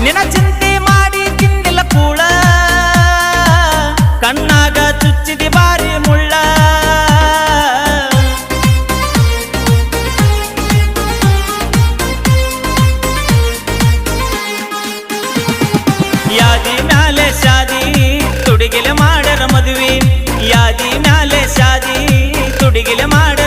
ನಿನ ಚಿಂತೆ ಮಾಡಿ ತಿಂದಿಲ್ಲ ಕೂಳ ಕಣ್ಣಾಗ ಚುಚ್ಚಿದಿ ಬಾರಿ ಮುಳ್ಳ ಯಾದಿ ಮ್ಯಾಲೆ ಶಾದಿ ತುಡಿಗಿಲೆ ಮಾಡರ ಮದುವೆ ಯಾದಿ ಮ್ಯಾಲೆ ಶಾದಿ ತುಡಿಗಿಲೆ ಮಾಡ